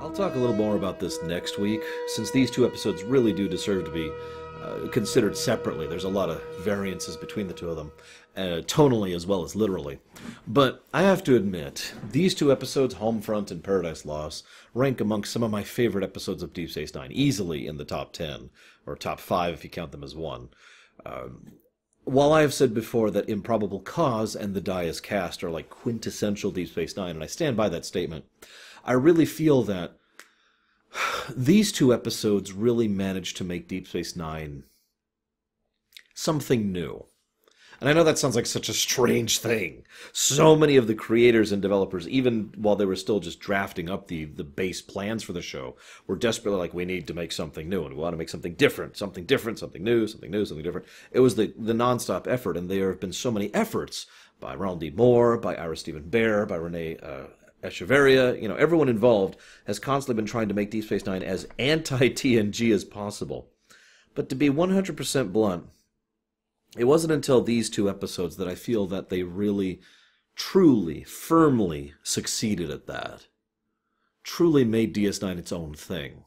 I'll talk a little more about this next week, since these two episodes really do deserve to be considered separately. There's a lot of variances between the two of them, tonally as well as literally. But I have to admit, these two episodes, Homefront and Paradise Lost, rank amongst some of my favorite episodes of Deep Space Nine, easily in the top 10, or top 5 if you count them as one. While I have said before that Improbable Cause and The Die Is Cast are like quintessential Deep Space Nine, and I stand by that statement, I really feel that these two episodes really managed to make Deep Space Nine something new. And I know that sounds like such a strange thing. So many of the creators and developers, even while they were still just drafting up the base plans for the show, were desperately like, we need to make something new, and we want to make something different, something new, something different. It was the nonstop effort, and there have been so many efforts by Ronald D. Moore, by Ira Stephen Bear, by Renee Echeverria. You know, everyone involved has constantly been trying to make Deep Space Nine as anti-TNG as possible. But to be 100% blunt, it wasn't until these two episodes that I feel that they really, truly, firmly succeeded at that. Truly made DS9 its own thing.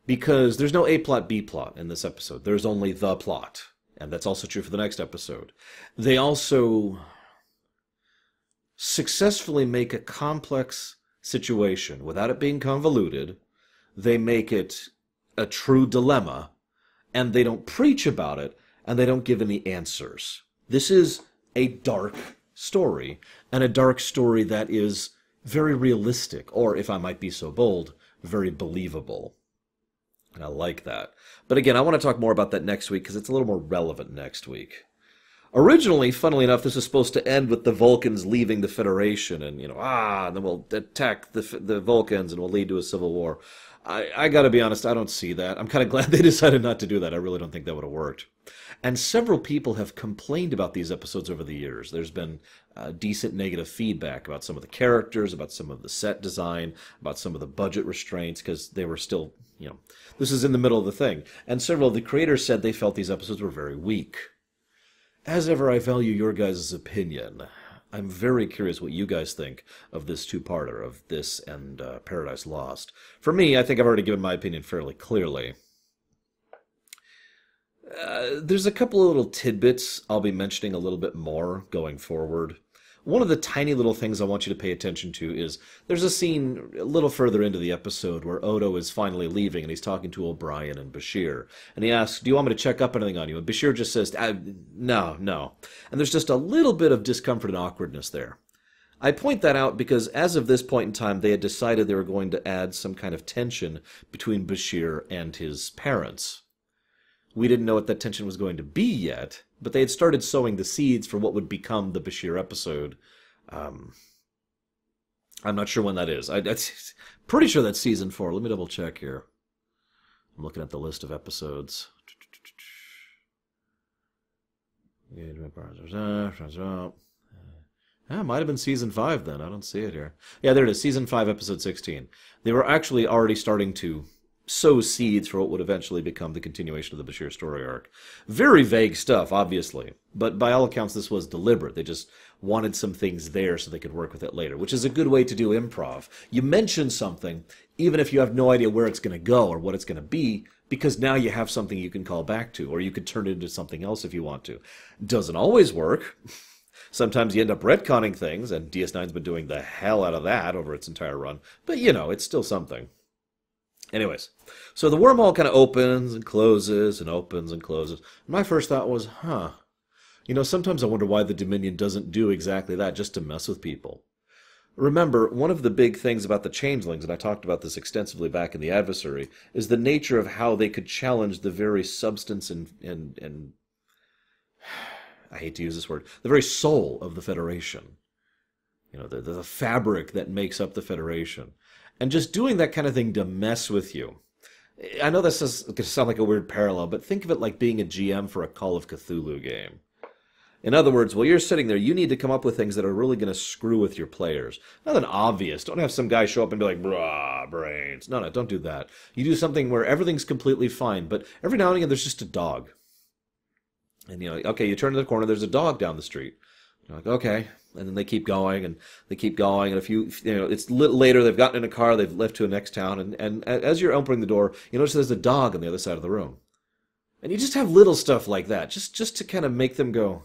Because there's no A-plot, B-plot in this episode. There's only the plot. And that's also true for the next episode. They also successfully make a complex situation without it being convoluted. They make it a true dilemma. And they don't preach about it. And they don't give any answers. This is a dark story, and a dark story that is very realistic, or, if I might be so bold, very believable. And I like that. But again, I want to talk more about that next week, because it's a little more relevant next week. Originally, funnily enough, this was supposed to end with the Vulcans leaving the Federation, and, and then we'll attack the Vulcans, and we'll lead to a civil war. I gotta be honest, I don't see that. I'm kind of glad they decided not to do that. I really don't think that would have worked. And several people have complained about these episodes over the years. There's been decent negative feedback about some of the characters, about some of the set design, about some of the budget restraints, because they were still, this is in the middle of the thing. And several of the creators said they felt these episodes were very weak. As ever, I value your guys' opinion. I'm very curious what you guys think of this two-parter, of this and Paradise Lost. For me, I think I've already given my opinion fairly clearly. There's a couple of little tidbits I'll be mentioning a little bit more going forward. One of the tiny little things I want you to pay attention to is there's a scene a little further into the episode where Odo is finally leaving and he's talking to O'Brien and Bashir. And he asks, do you want me to check up anything on you? And Bashir just says, no. And there's just a little bit of discomfort and awkwardness there. I point that out because as of this point in time, they had decided they were going to add some kind of tension between Bashir and his parents. We didn't know what that tension was going to be yet, but they had started sowing the seeds for what would become the Bashir episode. I'm not sure when that is. I'm pretty sure that's season 4. Let me double check here. I'm looking at the list of episodes. It might have been season 5 then. I don't see it here. Yeah, there it is. Season 5, episode 16. They were actually already starting to sow seeds for what would eventually become the continuation of the Bashir story arc. Very vague stuff, obviously, but by all accounts this was deliberate. They just wanted some things there so they could work with it later, which is a good way to do improv. You mention something, even if you have no idea where it's going to go or what it's going to be, because now you have something you can call back to, or you could turn it into something else if you want to. Doesn't always work. Sometimes you end up retconning things, and DS9's been doing the hell out of that over its entire run, but it's still something. Anyways, so the wormhole kind of opens and closes and opens and closes. My first thought was, sometimes I wonder why the Dominion doesn't do exactly that, just to mess with people. Remember, one of the big things about the Changelings, and I talked about this extensively back in The Adversary, is the nature of how they could challenge the very substance and I hate to use this word, the very soul of the Federation. The fabric that makes up the Federation. And just doing that kind of thing to mess with you. I know this is going to sound like a weird parallel, but think of it like being a GM for a Call of Cthulhu game. In other words, while you're sitting there, you need to come up with things that are really going to screw with your players. Nothing obvious. Don't have some guy show up and be like, brah, brains. No, don't do that. You do something where everything's completely fine, but every now and again there's just a dog. And, okay, you turn to the corner, there's a dog down the street. You're like, okay. And then they keep going, and they keep going, and it's later, they've gotten in a car, they've left to the next town, and as you're opening the door, you notice there's a dog on the other side of the room. And you just have little stuff like that, just to kind of make them go.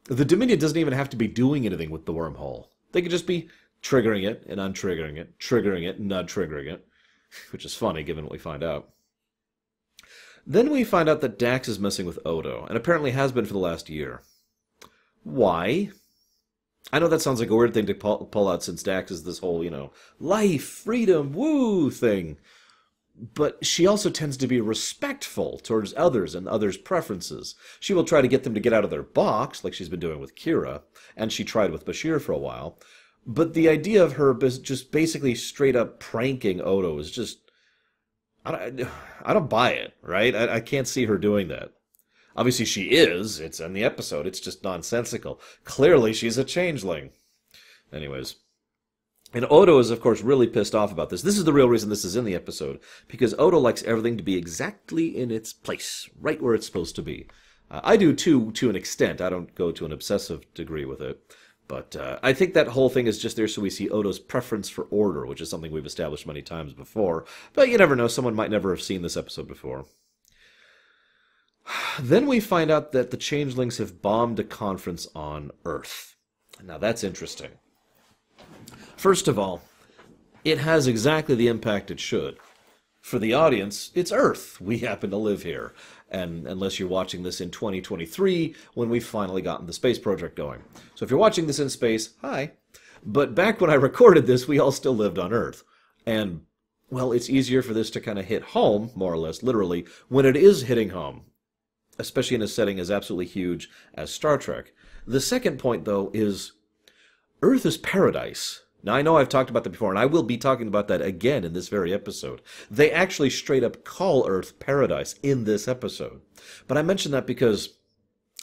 The Dominion doesn't even have to be doing anything with the wormhole. They could just be triggering it and untriggering it, triggering it and untriggering it, which is funny given what we find out. Then we find out that Dax is messing with Odo, and apparently has been for the last year. Why? I know that sounds like a weird thing to pull out, since Dax is this whole, life, freedom, woo thing. But she also tends to be respectful towards others and others' preferences. She will try to get them to get out of their box, like she's been doing with Kira, and she tried with Bashir for a while. But the idea of her just basically straight up pranking Odo is just... I don't buy it, right? I can't see her doing that. Obviously she is. It's in the episode. It's just nonsensical. Clearly she's a changeling. Anyways. And Odo is, of course, really pissed off about this. This is the real reason this is in the episode. Because Odo likes everything to be exactly in its place. Right where it's supposed to be. I do, too, to an extent. I don't go to an obsessive degree with it. But I think that whole thing is just there so we see Odo's preference for order, which is something we've established many times before. But you never know. Someone might never have seen this episode before. Then we find out that the Changelings have bombed a conference on Earth. Now, that's interesting. First of all, it has exactly the impact it should. For the audience, it's Earth. We happen to live here. And unless you're watching this in 2023, when we've finally gotten the space project going. So if you're watching this in space, hi. But back when I recorded this, we all still lived on Earth. And, well, it's easier for this to kind of hit home, more or less, literally, when it is hitting home. Especially in a setting as absolutely huge as Star Trek. The second point, though, is Earth is paradise. Now, I know I've talked about that before, and I will be talking about that again in this very episode. They actually straight up call Earth paradise in this episode. But I mention that because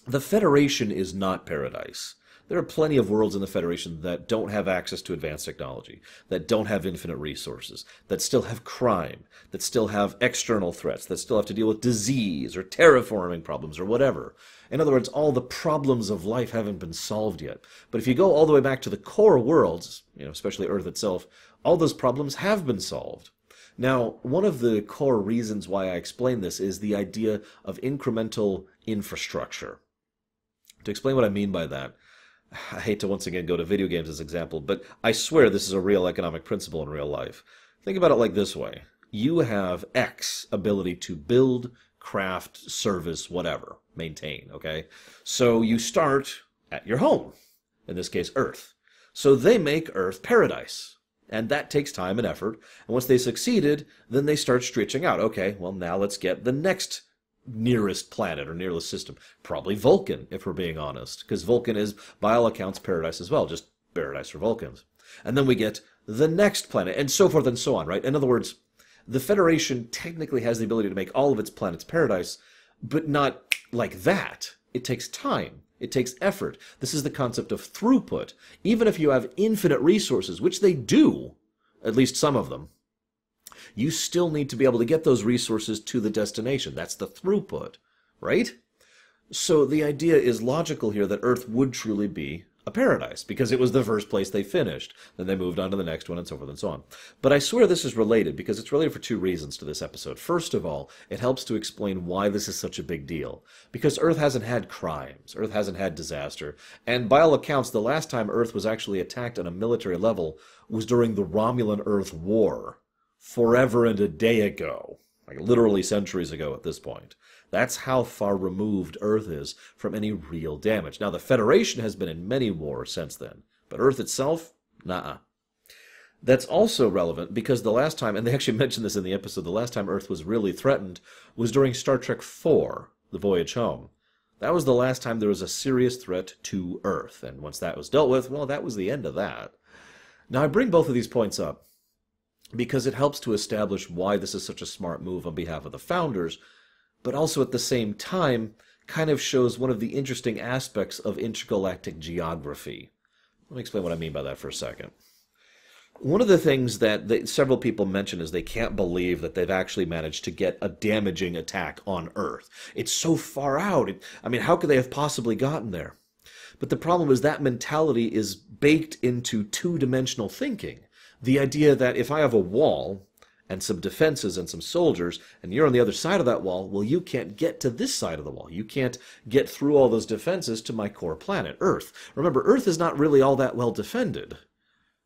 the Federation is not paradise. There are plenty of worlds in the Federation that don't have access to advanced technology, that don't have infinite resources, that still have crime, that still have external threats, that still have to deal with disease or terraforming problems or whatever. In other words, all the problems of life haven't been solved yet. But if you go all the way back to the core worlds, especially Earth itself, all those problems have been solved. Now, one of the core reasons why I explain this is the idea of incremental infrastructure. To explain what I mean by that, I hate to once again go to video games as an example, but I swear this is a real economic principle in real life. Think about it like this way. You have X ability to build, craft, service, whatever, maintain, okay? So you start at your home, in this case Earth. So they make Earth paradise, and that takes time and effort, and once they succeeded, then they start stretching out. Okay, well now let's get the next nearest planet or nearest system. Probably Vulcan, if we're being honest, because Vulcan is, by all accounts, paradise as well, just paradise for Vulcans. And then we get the next planet, and so forth and so on, right? In other words, the Federation technically has the ability to make all of its planets paradise, but not like that. It takes time. It takes effort. This is the concept of throughput. Even if you have infinite resources, which they do, at least some of them, you still need to be able to get those resources to the destination. That's the throughput, right? So the idea is logical here that Earth would truly be a paradise, because it was the first place they finished. Then they moved on to the next one, and so forth and so on. But I swear this is related, because it's related for two reasons to this episode. First of all, it helps to explain why this is such a big deal. Because Earth hasn't had crimes. Earth hasn't had disaster. And by all accounts, the last time Earth was actually attacked on a military level was during the Romulan-Earth War. Forever and a day ago. Like literally centuries ago at this point. That's how far removed Earth is from any real damage. Now, the Federation has been in many wars since then, but Earth itself, nah. That's also relevant because the last time, and they actually mentioned this in the episode, the last time Earth was really threatened was during Star Trek IV, The Voyage Home. That was the last time there was a serious threat to Earth, and once that was dealt with, well, that was the end of that. Now, I bring both of these points up because it helps to establish why this is such a smart move on behalf of the founders, but also at the same time kind of shows one of the interesting aspects of intergalactic geography. Let me explain what I mean by that for a second. One of the things that several people mention is they can't believe that they've actually managed to get a damaging attack on Earth. It's so far out. I mean, how could they have possibly gotten there? But the problem is that mentality is baked into two-dimensional thinking. The idea that if I have a wall and some defenses and some soldiers, and you're on the other side of that wall, well, you can't get to this side of the wall. You can't get through all those defenses to my core planet, Earth. Remember, Earth is not really all that well defended.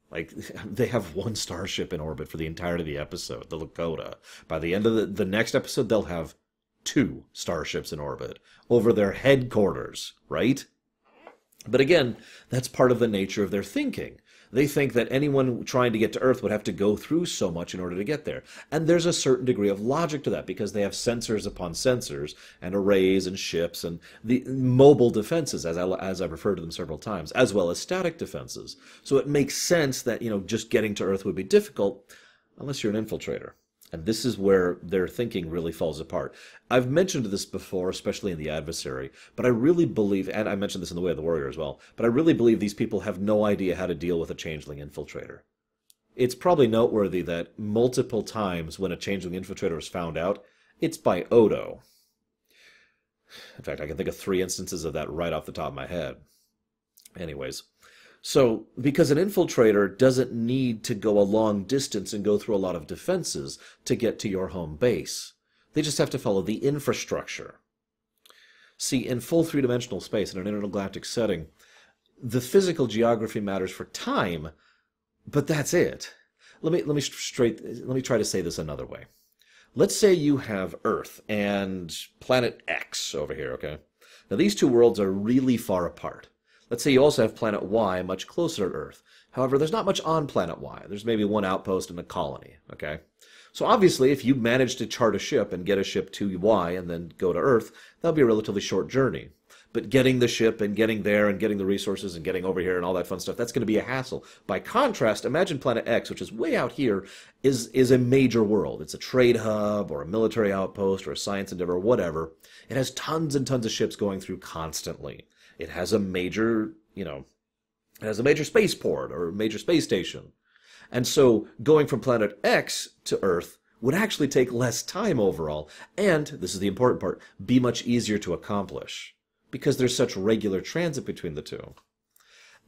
Like, they have one starship in orbit for the entirety of the episode, the Lakota. By the end of the next episode, they'll have 2 starships in orbit over their headquarters, right? But again, that's part of the nature of their thinking. They think that anyone trying to get to Earth would have to go through so much in order to get there. And there's a certain degree of logic to that, because they have sensors upon sensors, and arrays and ships, and the mobile defenses, as I've referred to them several times, as well as static defenses. So it makes sense that, just getting to Earth would be difficult, unless you're an infiltrator. And this is where their thinking really falls apart. I've mentioned this before, especially in The Adversary, but I really believe, and I mentioned this in The Way of the Warrior as well, but I really believe these people have no idea how to deal with a changeling infiltrator. It's probably noteworthy that multiple times when a changeling infiltrator is found out, it's by Odo. In fact, I can think of 3 instances of that right off the top of my head. Anyways. So, because an infiltrator doesn't need to go a long distance and go through a lot of defenses to get to your home base. They just have to follow the infrastructure. See, in full 3-dimensional space, in an intergalactic setting, the physical geography matters for time, but that's it. Let me try to say this another way. Let's say you have Earth and planet X over here, okay? Now, these 2 worlds are really far apart. Let's say you also have planet Y much closer to Earth. However, there's not much on planet Y. There's maybe 1 outpost and a colony, okay? So obviously, if you manage to chart a ship and get a ship to Y and then go to Earth, that'll be a relatively short journey. But getting the ship and getting there and getting the resources and getting over here and all that fun stuff, that's going to be a hassle. By contrast, imagine planet X, which is way out here, is a major world. It's a trade hub or a military outpost or a science endeavor or whatever. It has tons and tons of ships going through constantly. It has a major, it has a major spaceport or a major space station. And so going from planet X to Earth would actually take less time overall, and, this is the important part, be much easier to accomplish, because there's such regular transit between the 2.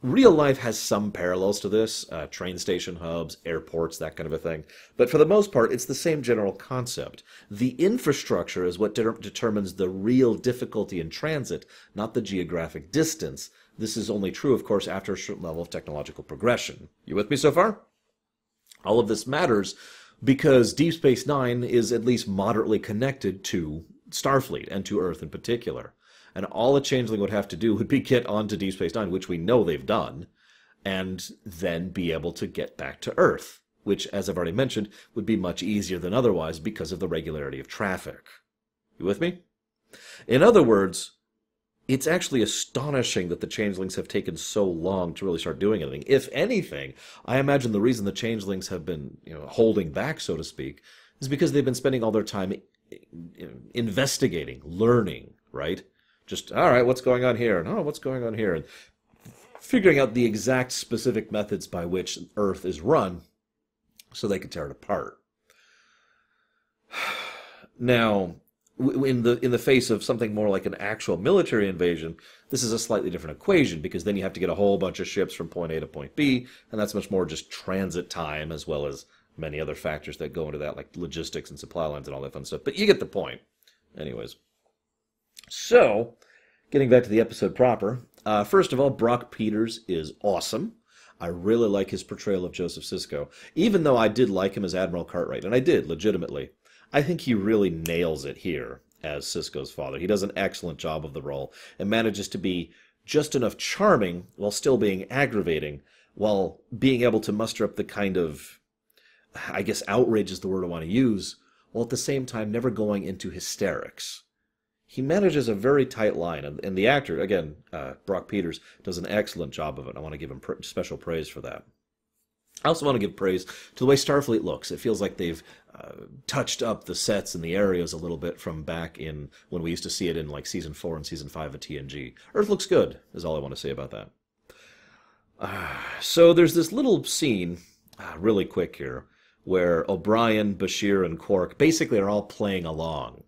Real life has some parallels to this, train station hubs, airports, that kind of a thing. But for the most part, it's the same general concept. The infrastructure is what determines the real difficulty in transit, not the geographic distance. This is only true, of course, after a certain level of technological progression. You with me so far? All of this matters because Deep Space Nine is at least moderately connected to Starfleet and to Earth in particular. And all a changeling would have to do would be get onto Deep Space Nine, which we know they've done, and then be able to get back to Earth, which, as I've already mentioned, would be much easier than otherwise because of the regularity of traffic. You with me? In other words, it's actually astonishing that the changelings have taken so long to really start doing anything. If anything, I imagine the reason the changelings have been, holding back, so to speak, is because they've been spending all their time investigating, learning, right? Just, all right, what's going on here? And, oh, what's going on here? And figuring out the exact specific methods by which Earth is run so they can tear it apart. Now, in the face of something more like an actual military invasion, this is a slightly different equation, because then you have to get a whole bunch of ships from point A to point B, and that's much more just transit time, as well as many other factors that go into that, like logistics and supply lines and all that fun stuff. But you get the point. Anyways. So, getting back to the episode proper, first of all, Brock Peters is awesome. I really like his portrayal of Joseph Sisko, even though I did like him as Admiral Cartwright, and I did, legitimately. I think he really nails it here as Sisko's father. He does an excellent job of the role, and manages to be just enough charming while still being aggravating, while being able to muster up the kind of, I guess outrage is the word I want to use, while at the same time never going into hysterics. He manages a very tight line, and the actor, again, Brock Peters, does an excellent job of it. I want to give him special praise for that. I also want to give praise to the way Starfleet looks. It feels like they've touched up the sets and the areas a little bit from back in when we used to see it in like Season 4 and Season 5 of TNG. Earth looks good, is all I want to say about that. So there's this little scene really quick here, where O'Brien, Bashir, and Quark basically are all playing along.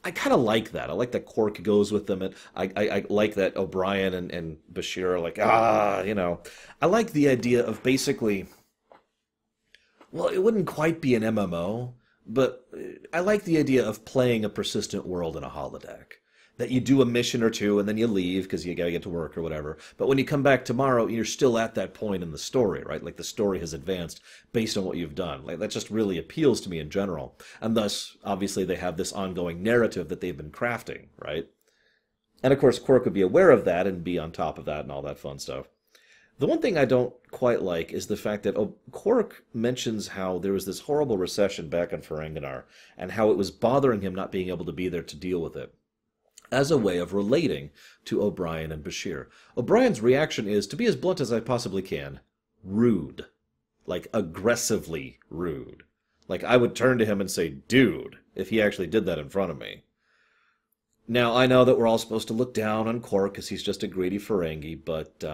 I kind of like that. I like that Quark goes with them, and I like that O'Brien and Bashir are like, I like the idea of basically, well, it wouldn't quite be an MMO, but I like the idea of playing a persistent world in a holodeck. That you do a mission or two and then you leave because you gotta get to work or whatever. But when you come back tomorrow, you're still at that point in the story, right? Like the story has advanced based on what you've done. Like that just really appeals to me in general. And thus, obviously, they have this ongoing narrative that they've been crafting, right? And of course, Quark would be aware of that and be on top of that and all that fun stuff. The one thing I don't quite like is the fact that Quark mentions how there was this horrible recession back in Ferenginar and how it was bothering him not being able to be there to deal with it, as a way of relating to O'Brien and Bashir. O'Brien's reaction is, to be as blunt as I possibly can, rude. Like, aggressively rude. Like, I would turn to him and say, dude, if he actually did that in front of me. Now, I know that we're all supposed to look down on Quark because he's just a greedy Ferengi, but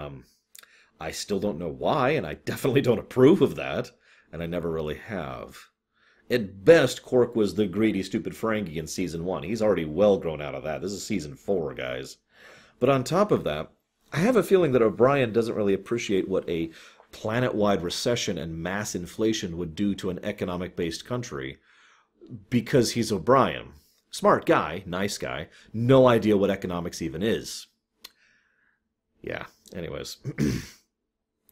I still don't know why, and I definitely don't approve of that, and I never really have. At best, Quark was the greedy, stupid Ferengi in Season 1. He's already well grown out of that. This is Season 4, guys. But on top of that, I have a feeling that O'Brien doesn't really appreciate what a planet-wide recession and mass inflation would do to an economic-based country because he's O'Brien. Smart guy, nice guy, no idea what economics even is. Yeah, anyways.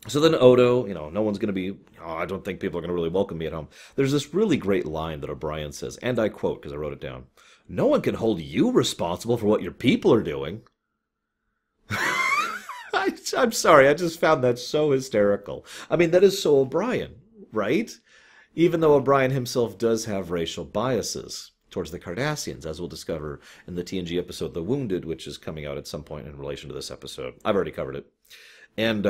So then Odo, no one's going to be, I don't think people are going to really welcome me at home. There's this really great line that O'Brien says, and I quote because I wrote it down. No one can hold you responsible for what your people are doing. I'm sorry, I just found that so hysterical. I mean, that is so O'Brien, right? Even though O'Brien himself does have racial biases towards the Cardassians, as we'll discover in the TNG episode The Wounded, which is coming out at some point in relation to this episode. I've already covered it. And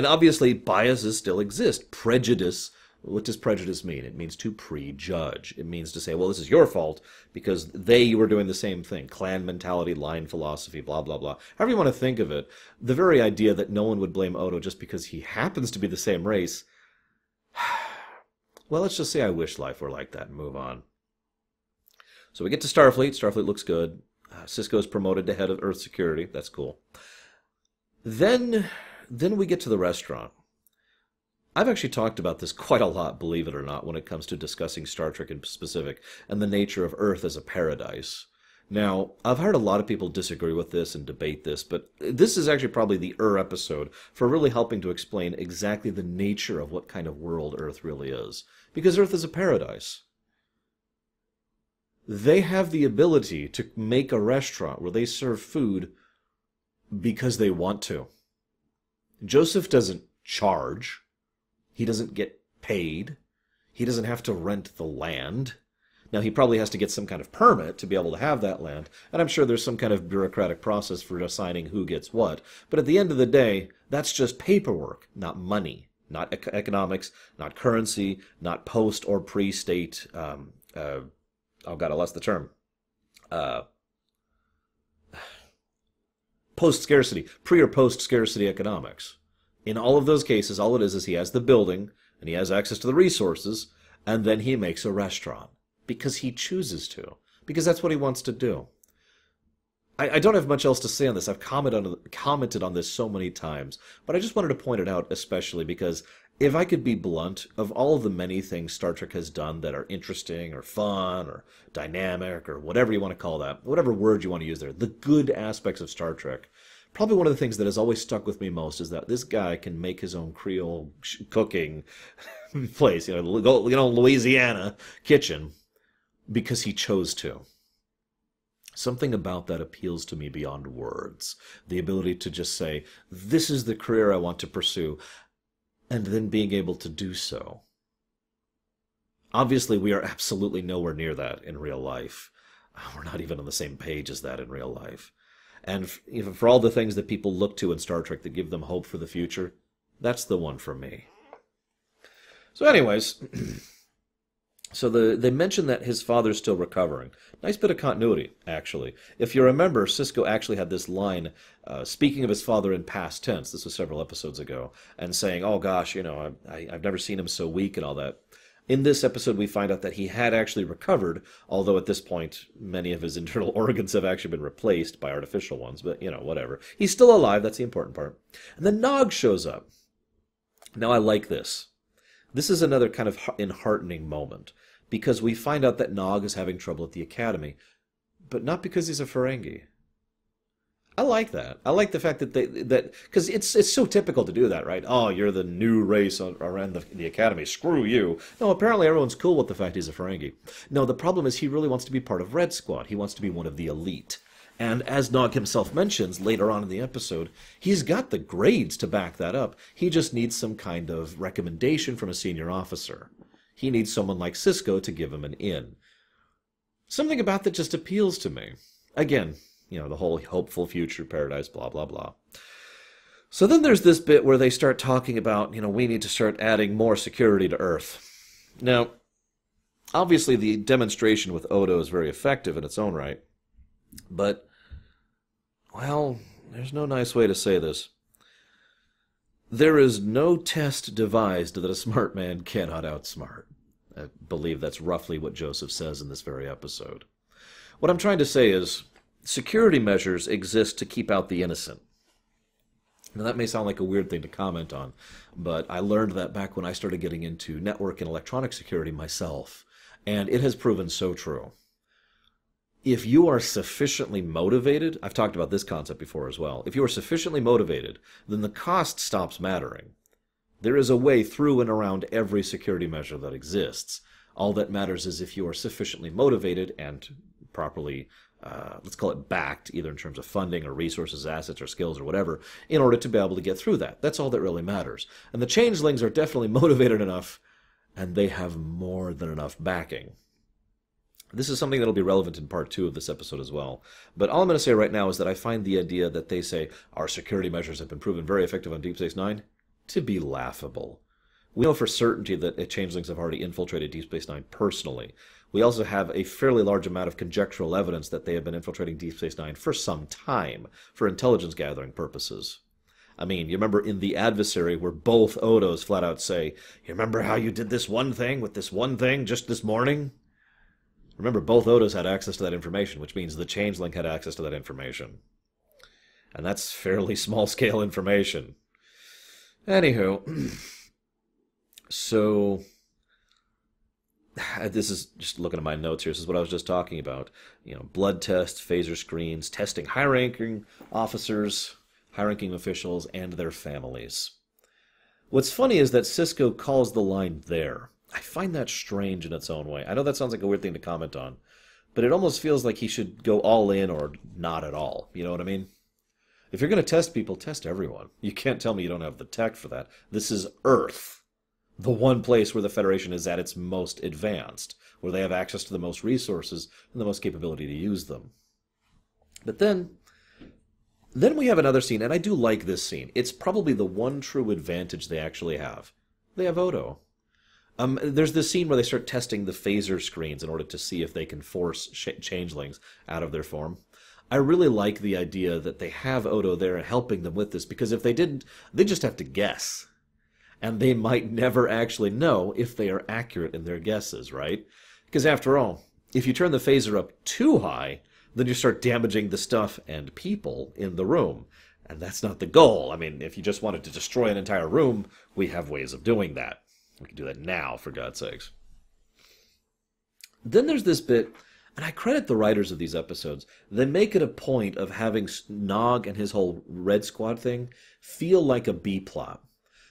obviously biases still exist. Prejudice, what does prejudice mean? It means to prejudge. It means to say, well, this is your fault because they were doing the same thing. Clan mentality, line philosophy, blah, blah, blah. However you want to think of it, the very idea that no one would blame Odo just because he happens to be the same race, well, let's just say I wish life were like that and move on. So we get to Starfleet. Starfleet looks good. Sisko's promoted to head of Earth security. That's cool. Then we get to the restaurant. I've actually talked about this quite a lot, believe it or not, when it comes to discussing Star Trek in specific and the nature of Earth as a paradise. Now, I've heard a lot of people disagree with this and debate this, but this is actually probably the episode for really helping to explain exactly the nature of what kind of world Earth really is. Because Earth is a paradise. They have the ability to make a restaurant where they serve food because they want to. Joseph doesn't charge. He doesn't get paid. He doesn't have to rent the land. Now, he probably has to get some kind of permit to be able to have that land, and I'm sure there's some kind of bureaucratic process for assigning who gets what. But at the end of the day, that's just paperwork, not money, not economics, not currency, not post or pre-state, oh God, I lost the term. Post-scarcity, pre- or post-scarcity economics. In all of those cases, all it is he has the building, and he has access to the resources, and then he makes a restaurant. Because he chooses to. Because that's what he wants to do. I don't have much else to say on this. I've commented on this so many times, but I just wanted to point it out especially because if I could be blunt, of all of the many things Star Trek has done that are interesting or fun or dynamic or whatever you want to call that, whatever word you want to use there, the good aspects of Star Trek, probably one of the things that has always stuck with me most is that this guy can make his own Creole cooking place, Louisiana kitchen, because he chose to. Something about that appeals to me beyond words. The ability to just say, this is the career I want to pursue, and then being able to do so. Obviously, we are absolutely nowhere near that in real life. We're not even on the same page as that in real life. And for all the things that people look to in Star Trek that give them hope for the future, that's the one for me. So anyways, So they mentioned that his father's still recovering. Nice bit of continuity, actually. If you remember, Cisco actually had this line speaking of his father in past tense. This was several episodes ago, and saying, "Oh gosh, I've never seen him so weak and all that." In this episode, we find out that he had actually recovered, although at this point, many of his internal organs have actually been replaced by artificial ones. But whatever. He's still alive. That's the important part. And then Nog shows up. Now I like this. This is another kind of enheartening moment, because we find out that Nog is having trouble at the academy, but not because he's a Ferengi. I like that. I like the fact that because it's so typical to do that, right? Oh, you're the new race around the academy. Screw you. No, apparently everyone's cool with the fact he's a Ferengi. No, the problem is he really wants to be part of Red Squad. He wants to be one of the elite. And as Nog himself mentions later on in the episode, he's got the grades to back that up. He just needs some kind of recommendation from a senior officer. He needs someone like Cisco to give him an in. Something about that just appeals to me. Again, the whole hopeful future paradise, blah, blah, blah. So then there's this bit where they start talking about, we need to start adding more security to Earth. Now, obviously the demonstration with Odo is very effective in its own right. But, well, there's no nice way to say this. There is no test devised that a smart man cannot outsmart. I believe that's roughly what Joseph says in this very episode. What I'm trying to say is, security measures exist to keep out the innocent. Now, that may sound like a weird thing to comment on, but I learned that back when I started getting into network and electronic security myself, and it has proven so true. If you are sufficiently motivated, I've talked about this concept before as well, if you are sufficiently motivated, then the cost stops mattering. There is a way through and around every security measure that exists. All that matters is if you are sufficiently motivated and properly, let's call it backed, either in terms of funding or resources, assets, or skills, or whatever, in order to be able to get through that. That's all that really matters. And the changelings are definitely motivated enough, and they have more than enough backing. This is something that will be relevant in part 2 of this episode as well. But all I'm going to say right now is that I find the idea that they say our security measures have been proven very effective on Deep Space Nine to be laughable. We know for certainty that changelings have already infiltrated Deep Space Nine personally. We also have a fairly large amount of conjectural evidence that they have been infiltrating Deep Space Nine for some time, for intelligence gathering purposes. I mean, you remember in The Adversary where both Odos flat out say, "You remember how you did this one thing with this one thing just this morning?" Remember, both Odos had access to that information, which means the Changeling had access to that information. And that's fairly small-scale information. Anywho, so this is just looking at my notes here. This is what I was just talking about. Blood tests, phaser screens, testing high-ranking officers, high-ranking officials, and their families. What's funny is that Cisco calls the line there. I find that strange in its own way. I know that sounds like a weird thing to comment on, but it almost feels like he should go all in or not at all. You know what I mean? If you're going to test people, test everyone. You can't tell me you don't have the tech for that. This is Earth, the one place where the Federation is at its most advanced, where they have access to the most resources and the most capability to use them. But then we have another scene, and I do like this scene. It's probably the one true advantage they actually have. They have Odo. There's this scene where they start testing the phaser screens in order to see if they can force changelings out of their form. I really like the idea that they have Odo there helping them with this, because if they didn't, they just have to guess. And they might never actually know if they are accurate in their guesses, right? Because after all, if you turn the phaser up too high, then you start damaging the stuff and people in the room. And that's not the goal. I mean, if you just wanted to destroy an entire room, we have ways of doing that. We can do that now, for God's sakes. Then there's this bit, and I credit the writers of these episodes. They make it a point of having Nog and his whole Red Squad thing feel like a B-plot.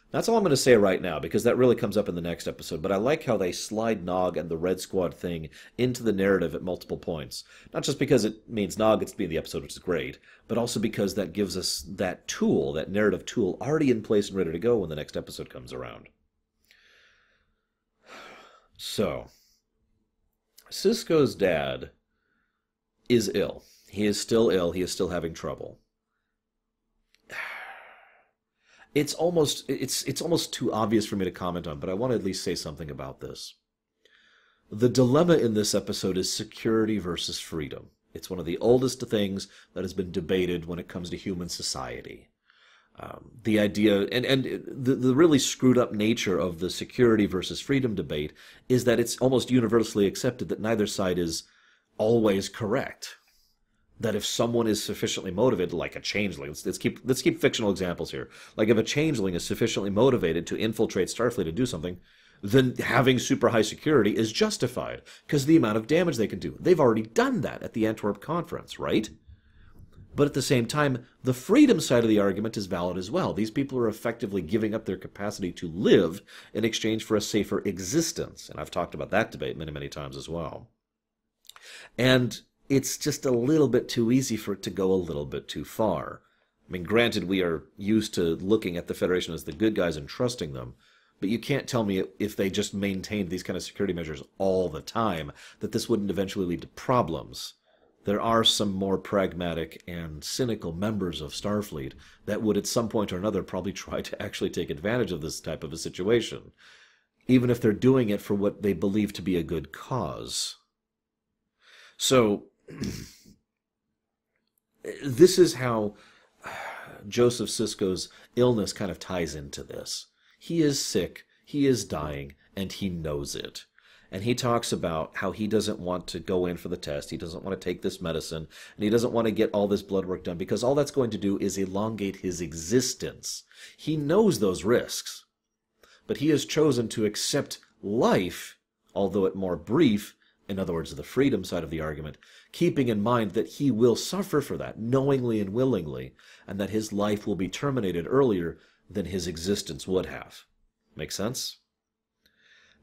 That's all I'm going to say right now, because that really comes up in the next episode. But I like how they slide Nog and the Red Squad thing into the narrative at multiple points. Not just because it means Nog gets to be in the episode, which is great, but also because that gives us that tool, that narrative tool, already in place and ready to go when the next episode comes around. So, Cisco's dad is ill. He is still ill. He is still having trouble. It's almost too obvious for me to comment on, but I want to at least say something about this. The dilemma in this episode is security versus freedom. It's one of the oldest things that has been debated when it comes to human society. The idea, and the really screwed up nature of the security versus freedom debate is that it's almost universally accepted that neither side is always correct. That if someone is sufficiently motivated, like a changeling, let's keep fictional examples here. Like if a changeling is sufficiently motivated to infiltrate Starfleet and do something, then having super high security is justified because of the amount of damage they can do. They've already done that at the Antwerp conference, right? But at the same time, the freedom side of the argument is valid as well. These people are effectively giving up their capacity to live in exchange for a safer existence. And I've talked about that debate many, many times as well. And it's just a little bit too easy for it to go a little bit too far. I mean, granted, we are used to looking at the Federation as the good guys and trusting them, but you can't tell me if they just maintained these kind of security measures all the time, that this wouldn't eventually lead to problems. There are some more pragmatic and cynical members of Starfleet that would at some point or another probably try to actually take advantage of this type of a situation, even if they're doing it for what they believe to be a good cause. So, this is how Joseph Sisko's illness kind of ties into this. He is sick, he is dying, and he knows it. And he talks about how he doesn't want to go in for the test, he doesn't want to take this medicine, and he doesn't want to get all this blood work done because all that's going to do is elongate his existence. He knows those risks, but he has chosen to accept life, although it more brief, in other words, the freedom side of the argument, keeping in mind that he will suffer for that, knowingly and willingly, and that his life will be terminated earlier than his existence would have. Make sense?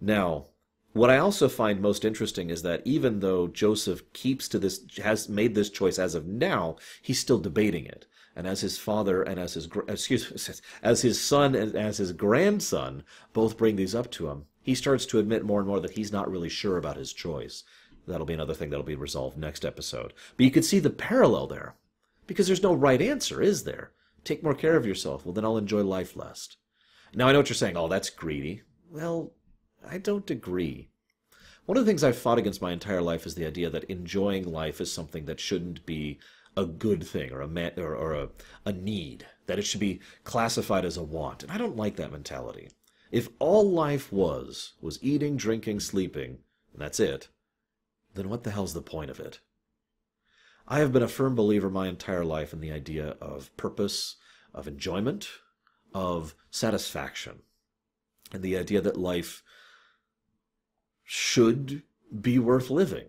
Now, what I also find most interesting is that even though Joseph keeps to this, has made this choice as of now, he's still debating it. And as his father and as his son and as his grandson both bring these up to him, he starts to admit more and more that he's not really sure about his choice. That'll be another thing that'll be resolved next episode. But you can see the parallel there, because there's no right answer, is there? Take more care of yourself. Well, then I'll enjoy life less. Now, I know what you're saying. Oh, that's greedy. Well, I don't agree. One of the things I've fought against my entire life is the idea that enjoying life is something that shouldn't be a good thing or a need, that it should be classified as a want. And I don't like that mentality. If all life was eating, drinking, sleeping, and that's it, then what the hell's the point of it? I have been a firm believer my entire life in the idea of purpose, of enjoyment, of satisfaction, and the idea that life should be worth living.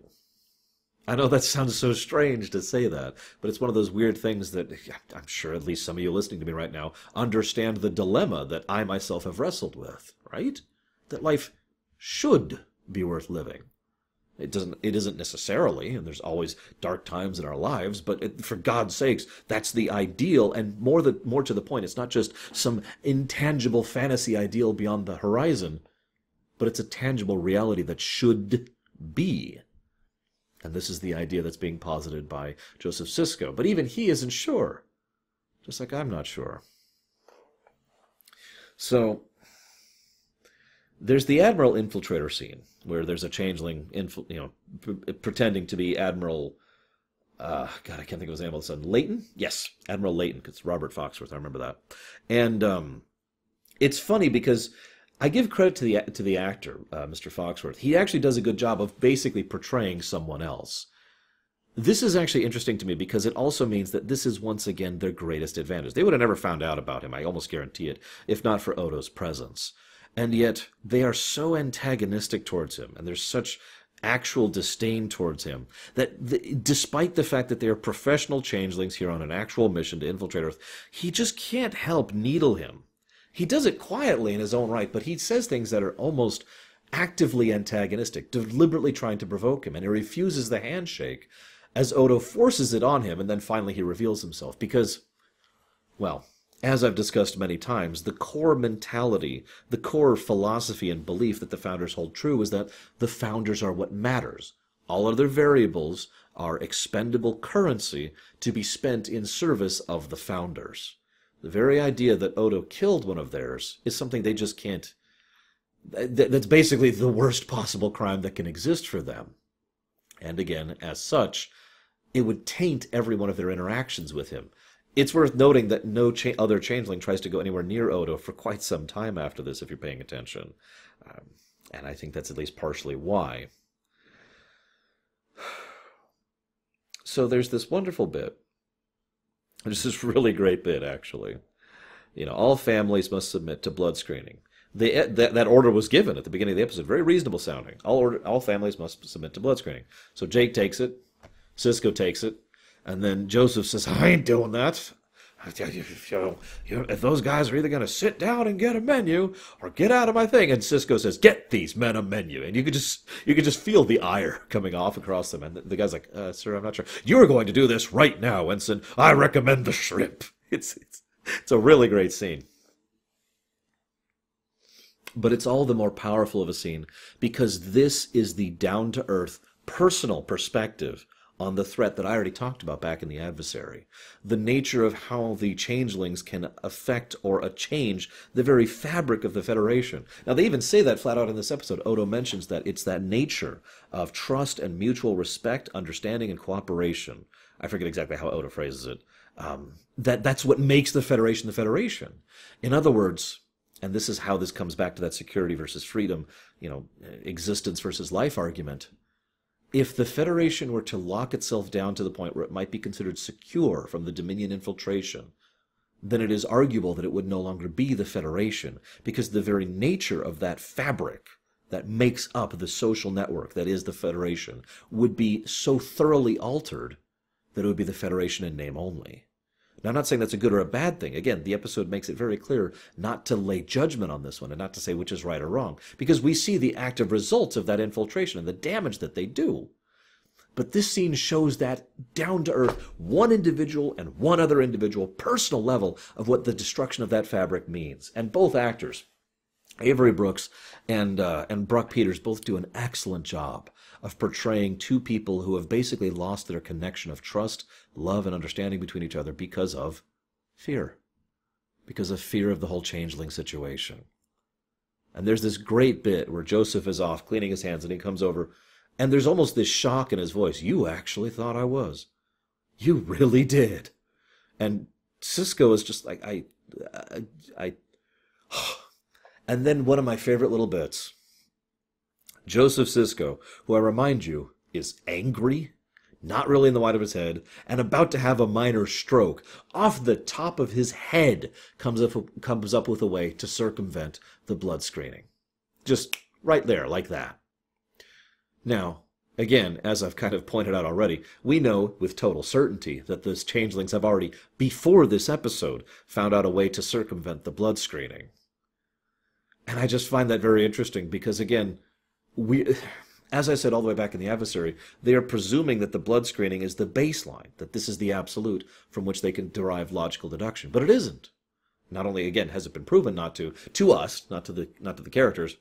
I know that sounds so strange to say that, but it's one of those weird things that I'm sure at least some of you listening to me right now understand the dilemma that I myself have wrestled with, right? That life should be worth living. It isn't necessarily, and there's always dark times in our lives, but for God's sakes, that's the ideal, and more to the point, it's not just some intangible fantasy ideal beyond the horizon, but it's a tangible reality that should be. And this is the idea that's being posited by Joseph Sisko. But even he isn't sure, just like I'm not sure. So, there's the Admiral Infiltrator scene, where there's a changeling, pretending to be Admiral, God, I can't think of his name all of a sudden. Layton? Yes, Admiral Layton, because it's Robert Foxworth, I remember that. And it's funny because I give credit to the actor, Mr. Foxworth. He actually does a good job of basically portraying someone else. This is actually interesting to me because it also means that this is once again their greatest advantage. They would have never found out about him, I almost guarantee it, if not for Odo's presence. And yet, they are so antagonistic towards him, and there's such actual disdain towards him, that despite the fact that they are professional changelings here on an actual mission to infiltrate Earth, he just can't help needle him. He does it quietly in his own right, but he says things that are almost actively antagonistic, deliberately trying to provoke him, and he refuses the handshake as Odo forces it on him, and then finally he reveals himself. Because, well, as I've discussed many times, the core mentality, the core philosophy and belief that the Founders hold true is that the Founders are what matters. All other variables are expendable currency to be spent in service of the Founders. The very idea that Odo killed one of theirs is something they just can't That's basically the worst possible crime that can exist for them. And again, as such, it would taint every one of their interactions with him. It's worth noting that no other changeling tries to go anywhere near Odo for quite some time after this, if you're paying attention. And I think that's at least partially why. So there's this wonderful bit. There's this really great bit, actually. All families must submit to blood screening. That order was given at the beginning of the episode, very reasonable sounding. All families must submit to blood screening. So Jake takes it, Cisco takes it, and then Joseph says, I ain't doing that. If those guys are either going to sit down and get a menu or get out of my thing. And Cisco says, get these men a menu. And you could just feel the ire coming off across them. And the guy's like, sir, I'm not sure. You're going to do this right now, Ensign. I recommend the shrimp. It's a really great scene. But it's all the more powerful of a scene because this is the down-to-earth, personal perspective on the threat that I already talked about back in The Adversary. The nature of how the changelings can affect or change the very fabric of the Federation. Now, they even say that flat out in this episode. Odo mentions that it's that nature of trust and mutual respect, understanding, and cooperation. I forget exactly how Odo phrases it. That's what makes the Federation the Federation. In other words, and this is how this comes back to that security versus freedom, existence versus life argument. If the Federation were to lock itself down to the point where it might be considered secure from the Dominion infiltration, then it is arguable that it would no longer be the Federation, because the very nature of that fabric that makes up the social network that is the Federation would be so thoroughly altered that it would be the Federation in name only. Now, I'm not saying that's a good or a bad thing. Again, the episode makes it very clear not to lay judgment on this one and not to say which is right or wrong, because we see the active results of that infiltration and the damage that they do. But this scene shows that down-to-earth, one individual and one other individual, personal level of what the destruction of that fabric means. And both actors, Avery Brooks and Brock Peters, both do an excellent job of portraying two people who have basically lost their connection of trust, love, and understanding between each other because of fear. Because of fear of the whole changeling situation. And there's this great bit where Joseph is off cleaning his hands and he comes over, and there's almost this shock in his voice. You actually thought I was. You really did. And Cisco is just like, And then one of my favorite little bits. Joseph Cisco, who I remind you is angry, not really in the white of his head, and about to have a minor stroke, off the top of his head comes up with a way to circumvent the blood screening. Just right there, like that. Now, again, as I've kind of pointed out already, we know with total certainty that the changelings have already, before this episode, found out a way to circumvent the blood screening. And I just find that very interesting because, again, as I said all the way back in The Adversary, they are presuming that the blood screening is the baseline, that this is the absolute from which they can derive logical deduction. But it isn't. Not only, again, has it been proven not to us, not to the characters,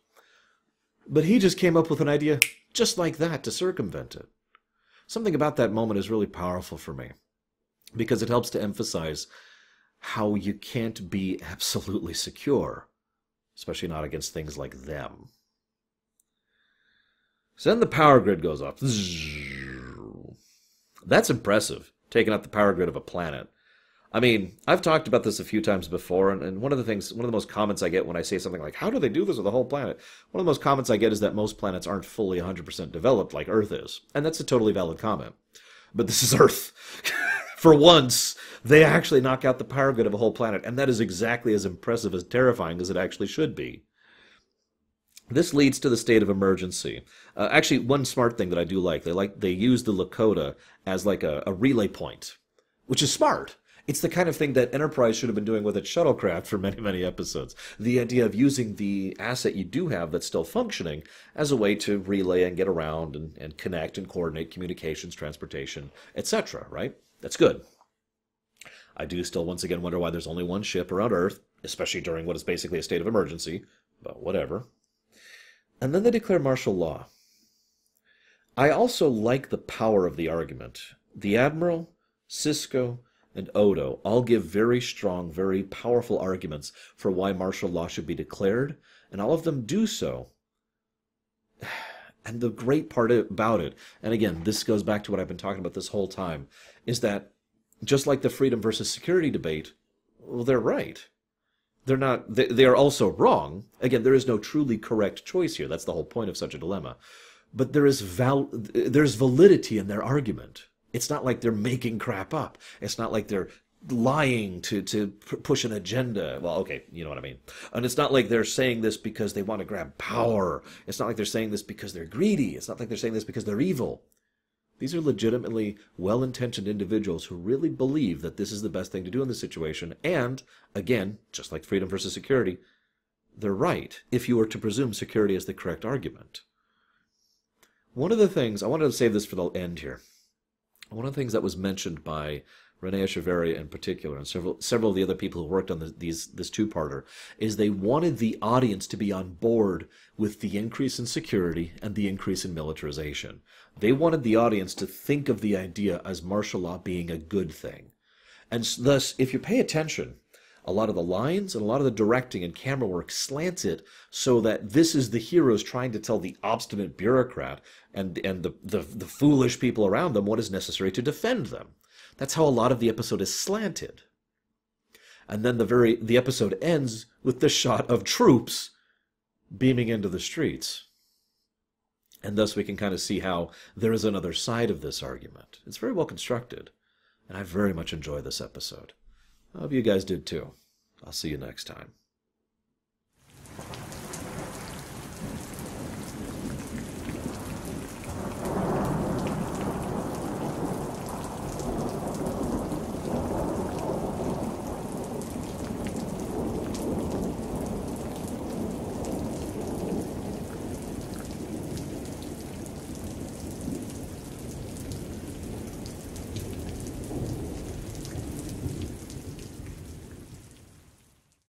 but he just came up with an idea just like that to circumvent it. Something about that moment is really powerful for me because it helps to emphasize how you can't be absolutely secure, especially not against things like them. So then the power grid goes off. That's impressive, taking out the power grid of a planet. I mean, I've talked about this a few times before, and one of the most comments I get when I say something like, how do they do this with the whole planet? One of the most comments I get is that most planets aren't fully 100% developed like Earth is. And that's a totally valid comment. But this is Earth. For once, they actually knock out the power grid of a whole planet, and that is exactly as impressive as terrifying as it actually should be. This leads to the state of emergency. Actually, one smart thing that I do like, they use the Lakota as like a relay point, which is smart. It's the kind of thing that Enterprise should have been doing with its shuttlecraft for many, many episodes. The idea of using the asset you do have that's still functioning as a way to relay and get around and connect and coordinate communications, transportation, etc., right? That's good. I do still once again wonder why there's only one ship around Earth, especially during what is basically a state of emergency, but whatever. And then they declare martial law. I also like the power of the argument. The Admiral, Cisco, and Odo all give very strong, very powerful arguments for why martial law should be declared, and all of them do so. And the great part about it, and again, this goes back to what I've been talking about this whole time, is that just like the freedom versus security debate, well, they're right. They're not. They are also wrong. Again, there is no truly correct choice here. That's the whole point of such a dilemma. But there's validity in their argument. It's not like they're making crap up. It's not like they're lying to push an agenda. Well, okay, you know what I mean. And it's not like they're saying this because they want to grab power. It's not like they're saying this because they're greedy. It's not like they're saying this because they're evil. These are legitimately well-intentioned individuals who really believe that this is the best thing to do in this situation. And, again, just like freedom versus security, they're right if you were to presume security as the correct argument. One of the things, I wanted to save this for the end here. One of the things that was mentioned by Renee Echeverria in particular, and several of the other people who worked on this two-parter, is they wanted the audience to be on board with the increase in security and the increase in militarization. They wanted the audience to think of the idea as martial law being a good thing. And thus, if you pay attention, a lot of the lines and a lot of the directing and camera work slants it so that this is the heroes trying to tell the obstinate bureaucrat and the foolish people around them what is necessary to defend them. That's how a lot of the episode is slanted. And then the episode ends with the shot of troops beaming into the streets. And thus we can kind of see how there is another side of this argument. It's very well constructed, and I very much enjoy this episode. I hope you guys did too. I'll see you next time.